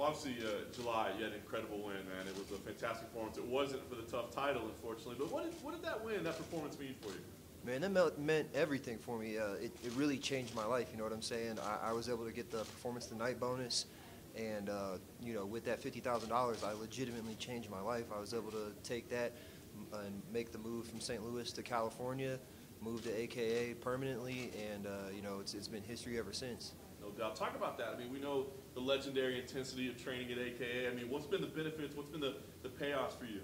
Obviously, July, you had an incredible win, man. It was a fantastic performance. It wasn't for the tough title, unfortunately. But what did that win, that performance mean for you? Man, that meant everything for me. It really changed my life, you know what I'm saying? I was able to get the Performance of the Night bonus, and, you know, with that $50,000, I legitimately changed my life. I was able to take that and make the move from St. Louis to California, move to a.k.a. permanently, and, you know, it's been history ever since. No doubt. Talk about that. I mean, we know the legendary intensity of training at a.k.a. I mean, what's been the benefits? What's been the payoffs for you?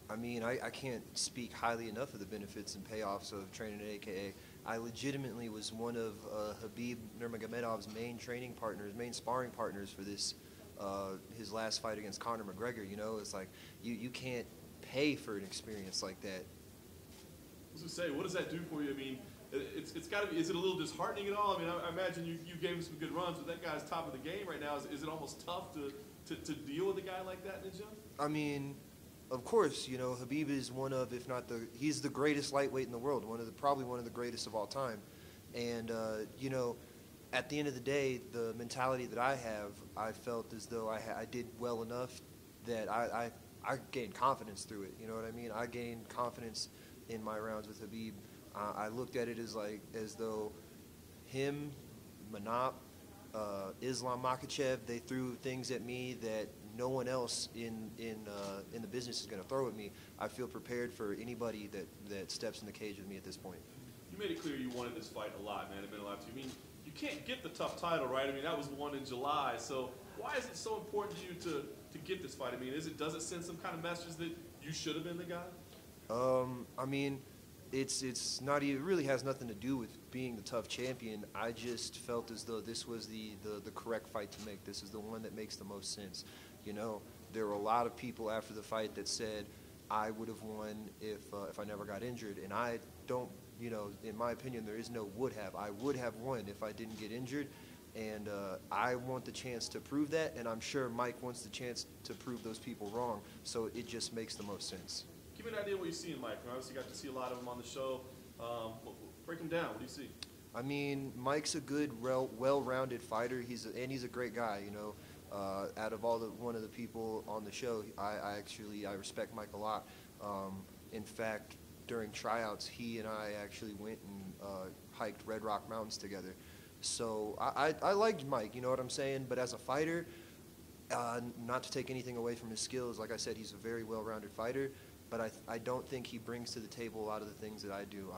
I mean, I can't speak highly enough of the benefits and payoffs of training at a.k.a. I legitimately was one of Khabib Nurmagomedov's main training partners, main sparring partners for this, his last fight against Conor McGregor. You know, it's like you can't pay for an experience like that. I was going to say, what does that do for you? I mean, it's got to be, is it a little disheartening at all? I mean, I imagine you gave him some good runs, but that guy's top of the game right now. Is it almost tough to deal with a guy like that in his gym? I mean, of course, you know, Khabib is one of, if not he's the greatest lightweight in the world, probably one of the greatest of all time. And, you know, at the end of the day, the mentality that I have, I felt as though I did well enough that I gained confidence through it. You know what I mean? I gained confidence in my rounds with Khabib. I looked at it as though him, Manap, Islam Makhachev, they threw things at me that no one else in the business is going to throw at me. I feel prepared for anybody that steps in the cage with me at this point. You made it clear you wanted this fight a lot, man. It meant a lot to you. I mean, you can't get the tough title, right? I mean, that was the one in July. So why is it so important to you to get this fight? I mean, does it send some kind of message that you should have been the guy? I mean, it's not even, it really has nothing to do with being the tough champion. I just felt as though this was the correct fight to make. This is the one that makes the most sense. You know, there were a lot of people after the fight that said I would have won if I never got injured, and I don't, you know, in my opinion, there is no would have. I would have won if I didn't get injured, and I want the chance to prove that, and I'm sure Mike wants the chance to prove those people wrong, so it just makes the most sense. Give me an idea of what you see in Mike. Obviously, you got to see a lot of him on the show. Break him down. What do you see? I mean, Mike's a good, well-rounded fighter. He's a great guy. You know, out of one of the people on the show, I respect Mike a lot. In fact, during tryouts, he and I actually went and hiked Red Rock Mountains together. So I liked Mike. You know what I'm saying? But as a fighter, not to take anything away from his skills, like I said, he's a very well-rounded fighter. But I don't think he brings to the table a lot of the things that I do.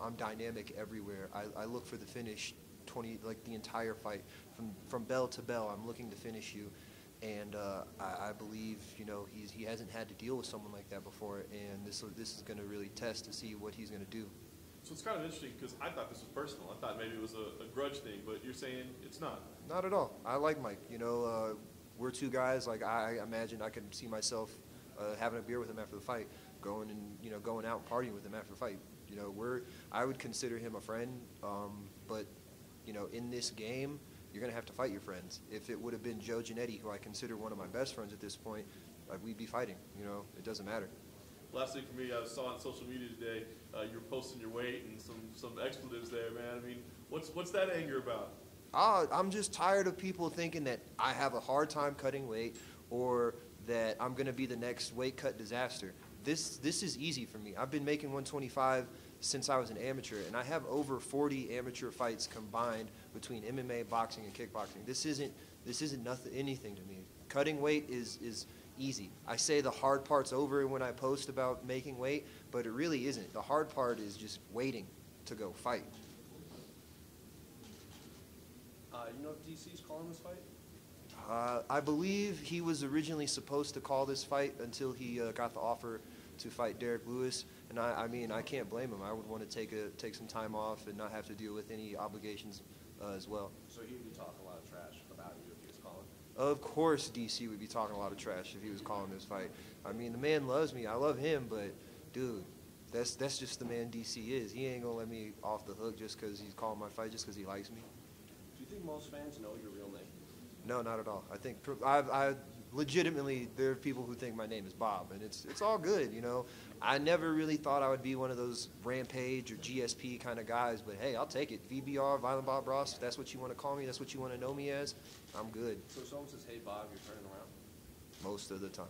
I'm dynamic everywhere. I look for the finish, like the entire fight, from bell to bell. I'm looking to finish you, and I believe, you know, he hasn't had to deal with someone like that before, and this is going to really test to see what he's going to do. So it's kind of interesting because I thought this was personal. I thought maybe it was a grudge thing, but you're saying it's not. Not at all. I like Mike. You know, we're two guys. Like I imagine I could see myself having a beer with him after the fight, going out and partying with him after the fight. You know, I would consider him a friend, but you know, in this game, you're gonna have to fight your friends. If it would have been Joe Giannetti, who I consider one of my best friends at this point, we'd be fighting. You know, it doesn't matter. Last thing for me, I saw on social media today, you're posting your weight and some expletives there, man. I mean, what's that anger about? I'm just tired of people thinking that I have a hard time cutting weight, or that I'm going to be the next weight cut disaster. This is easy for me. I've been making 125 since I was an amateur, and I have over 40 amateur fights combined between MMA, boxing, and kickboxing. This isn't anything to me. Cutting weight is easy. I say the hard part's over when I post about making weight, but it really isn't. The hard part is just waiting to go fight. You know if DC's calling this fight? I believe he was originally supposed to call this fight until he got the offer to fight Derek Lewis, and I mean, I can't blame him. I would want to take some time off and not have to deal with any obligations as well. So he would be talking a lot of trash about you if he was calling? Of course DC would be talking a lot of trash if he was calling this fight. I mean, the man loves me. I love him, but, dude, that's just the man DC is. He ain't going to let me off the hook just because he's calling my fight, just because he likes me. Do you think most fans know your real name? No, not at all. I think legitimately, there are people who think my name is Bob, and it's all good, you know. I never really thought I would be one of those Rampage or GSP kind of guys, but hey, I'll take it. VBR, Violent Bob Ross, if that's what you want to call me, that's what you want to know me as, I'm good So if someone says, hey, Bob, you're turning around? most of the time.